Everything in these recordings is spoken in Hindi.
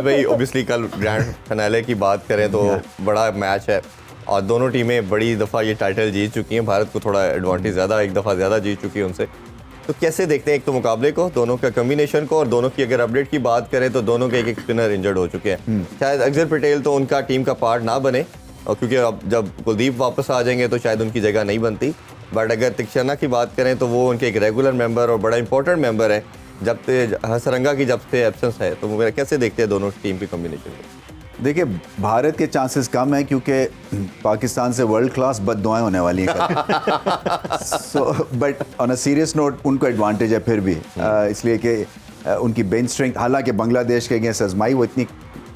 भाई ओबियसली कल ग्रैंड फिनाले की बात करें तो बड़ा मैच है और दोनों टीमें बड़ी दफ़ा ये टाइटल जीत चुकी हैं। भारत को थोड़ा एडवांटेज ज़्यादा, एक दफ़ा ज़्यादा जीत चुकी है उनसे। तो कैसे देखते हैं एक तो मुकाबले को, दोनों का कम्बिनेशन को, और दोनों की अगर अपडेट की बात करें तो दोनों के एक स्पिनर इंजर्ड हो चुके हैं। शायद अक्षर पटेल तो उनका टीम का पार्ट ना बने, और क्योंकि अब जब कुलदीप वापस आ जाएंगे तो शायद उनकी जगह नहीं बनती। बट अगर तिक्षना की बात करें तो वो उनके एक रेगुलर मेंबर और बड़ा इंपॉर्टेंट मेंबर है। जब से हसरंगा की जब से एब्सेंस है तो मेरा कैसे देखते हैं दोनों टीम की कॉम्बिनेशन को? देखिए, भारत के चांसेस कम है क्योंकि पाकिस्तान से वर्ल्ड क्लास बददुआएं होने वाली हैं। So but on a serious note उनको एडवांटेज है फिर भी, इसलिए कि उनकी बेंच स्ट्रेंथ, हालांकि बांग्लादेश के अगेंस्ट आजमाई वो इतनी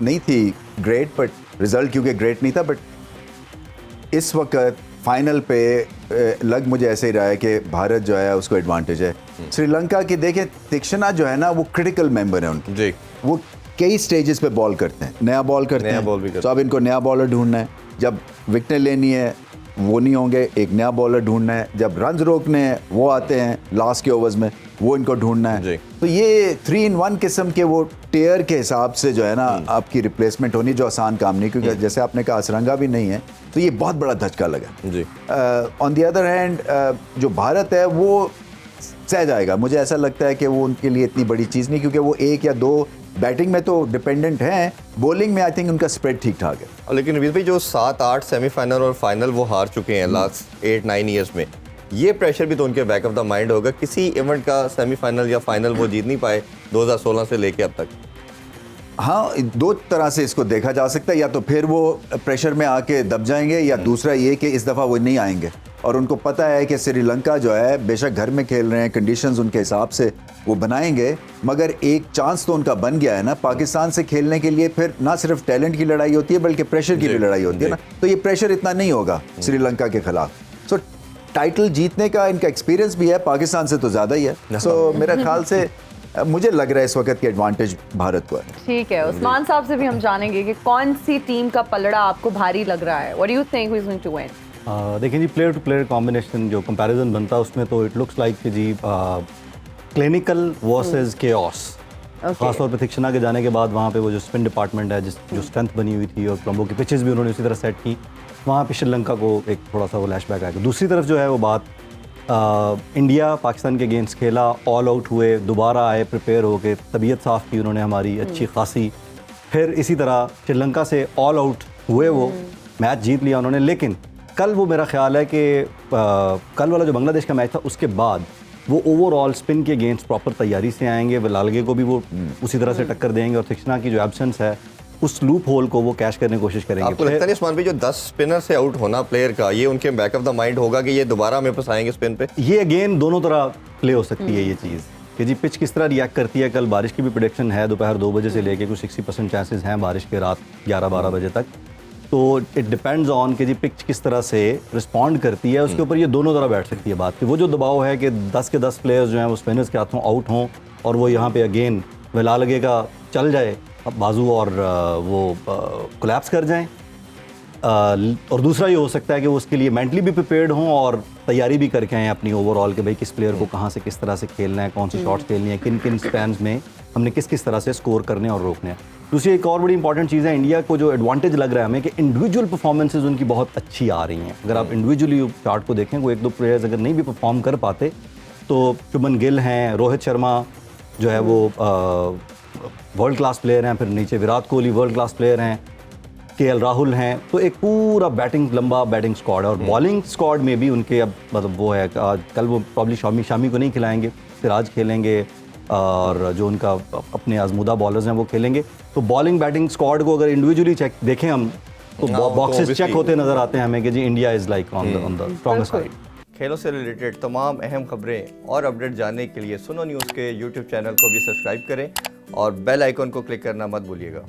नहीं थी ग्रेट, बट रिजल्ट क्योंकि ग्रेट नहीं था। बट इस वक्त फाइनल पे लग मुझे ऐसे ही रहा है कि भारत जो है उसको एडवांटेज है। श्रीलंका की देखें, तीक्षणा जो है ना वो क्रिटिकल मेंबर है उनकी जी। वो कई स्टेजेस पे बॉल करते हैं, नया बॉल करते नया हैं, बॉल भी करते तो अब इनको नया बॉलर ढूंढना है। जब विकेटें लेनी है वो नहीं होंगे, एक नया बॉलर ढूंढना है। जब रन रोकने हैं वो आते हैं लास्ट के ओवर्स में, वो इनको ढूंढना है। तो ये 3 in 1 किस्म के वो टेयर के हिसाब से जो है ना आपकी रिप्लेसमेंट होनी, जो आसान काम नहीं, क्योंकि जैसे आपने कहा असरंगा भी नहीं है, तो ये बहुत बड़ा धचका लगा जी। ऑन द अदर हैंड जो भारत है वो सह जाएगा। मुझे ऐसा लगता है कि वो उनके लिए इतनी बड़ी चीज़ नहीं, क्योंकि वो 1 या 2 बैटिंग में तो डिपेंडेंट हैं, बॉलिंग में आई थिंक उनका स्प्रेड ठीक ठाक है। लेकिन रवीज भाई जो 7-8 सेमीफाइनल और फाइनल वो हार चुके हैं लास्ट 8-9 ईयर्स में, ये प्रेशर भी तो उनके बैक ऑफ द माइंड होगा। किसी इवेंट का सेमीफाइनल या फाइनल वो जीत नहीं पाए 2016 से लेके अब तक। हाँ, 2 तरह से इसको देखा जा सकता है, या तो फिर वो प्रेशर में आके दब जाएंगे, या दूसरा ये कि इस दफ़ा वो नहीं आएंगे। और उनको पता है कि श्रीलंका जो है बेशक घर में खेल रहे हैं, कंडीशंस उनके हिसाब से वो बनाएंगे, मगर एक चांस तो उनका बन गया है ना पाकिस्तान से खेलने के लिए। फिर ना सिर्फ टैलेंट की लड़ाई होती है बल्कि प्रेशर की भी लड़ाई होती है ना, तो ये प्रेशर इतना नहीं होगा श्रीलंका के खिलाफ। सो टाइटल जीतने का इनका एक्सपीरियंस भी है, पाकिस्तान से तो ज़्यादा ही है। सो मेरे ख्याल से मुझे लग रहा है इस वक्त की एडवांटेज भारत को है। ठीक है, उस्मान साहब से भी हम जानेंगे कि कौन सी टीम का पलड़ा आपको भारी लग रहा है। What do you think who is going to win? देखिए जी, प्लेयर टू प्लेयर कॉम्बिनेशन जो कंपैरिजन बनता है उसमें तो इट लुक्स लाइक कि जी क्लिनिकल वर्सेस केओस। खासतौर पर तीक्षणा के जाने के बाद वहाँ पे वो जो स्पिन डिपार्टमेंट है, जो स्ट्रेंथ बनी हुई थी, और कोलंबो की पिचेस भी उन्होंने उसी तरह सेट की, वहाँ पे श्रीलंका को एक थोड़ा सा वो लैशबैक आएगा। दूसरी तरफ जो है वो बात, इंडिया पाकिस्तान के अगेंस्ट खेला, ऑल आउट हुए, दोबारा आए प्रिपेयर हो के, तबीयत साफ़ की उन्होंने हमारी अच्छी खासी, फिर इसी तरह श्रीलंका से ऑल आउट हुए, वो मैच जीत लिया उन्होंने। लेकिन कल वो मेरा ख्याल है कि कल वाला जो बांग्लादेश का मैच था उसके बाद वो ओवरऑल स्पिन के अगेंस्ट प्रॉपर तैयारी से आएंगे, वलालगे को भी वो उसी तरह से टक्कर देंगे, और तीक्षणा की जो एब्सेंस है उस लूप होल को वो कैश करने की कोशिश करेंगे। आपको लगता है उस्मान भाई जो 10 स्पिनर से आउट होना प्लेयर का, ये उनके बैक ऑफ द माइंड होगा कि ये दोबारा मेरे पास आएंगे स्पिन पे? ये अगेन दोनों तरह प्ले हो सकती है ये चीज़ कि जी पिच किस तरह रिएक्ट करती है। कल बारिश की भी प्रेडिक्शन है, दोपहर 2 बजे से लेके कुछ 60% चांसेस हैं बारिश के, रात 11-12 बजे तक। तो इट डिपेंड्स ऑन कि जी पिच किस तरह से रिस्पॉन्ड करती है, उसके ऊपर ये दोनों तरह बैठ सकती है बात कि वो जो दबाव है कि 10 के 10 प्लेयर्स जो हैं वो स्पिनर्स के हाथों आउट हों, और वो यहाँ पे अगेन वला लगेगा चल जाए अब बाजू और वो कोलैप्स कर जाएं। और दूसरा ये हो सकता है कि वो उसके लिए मेंटली भी प्रिपेयर्ड हों और तैयारी भी करके आएँ अपनी ओवरऑल कि भाई किस प्लेयर को कहाँ से किस तरह से खेलना है, कौन सी शॉट्स खेलनी है, किन किन स्पैन्स में हमने किस किस तरह से स्कोर करने और रोकने हैं। दूसरी एक और बड़ी इंपॉर्टेंट चीज़ है, इंडिया को जो एडवांटेज लग रहा है हमें कि इंडिविजुअल परफॉर्मेंसेज उनकी बहुत अच्छी आ रही हैं। अगर आप इंडिविजुअली चार्ट को देखें, वो 1-2 प्लेयर्स अगर नहीं भी परफॉर्म कर पाते तो शुभमन गिल हैं, रोहित शर्मा जो है वो वर्ल्ड क्लास प्लेयर हैं, फिर नीचे Virat Kohli world class player हैं, केएल राहुल हैं, तो एक पूरा बैटिंग लंबा बैटिंग स्क्वाड है। और बॉलिंग स्क्वाड में भी उनके अब मतलब वो है, कल वो प्रॉब्ली शामी को नहीं खिलाएंगे, सिराज खेलेंगे, और जो उनका अपने आजमूदा बॉलर्स हैं वो खेलेंगे। तो बॉलिंग बैटिंग स्क्वाड को अगर इंडिविजुअली चेक देखें हम तो बॉक्सेस चेक होते नजर आते हैं हमें कि जी India is like on the strongest side. खेलों से रिलेटेड तमाम अहम खबरें और अपडेट जानने के लिए सुनो न्यूज़ के यूट्यूब चैनल को भी सब्सक्राइब करें और बेल आइकन को क्लिक करना मत भूलिएगा।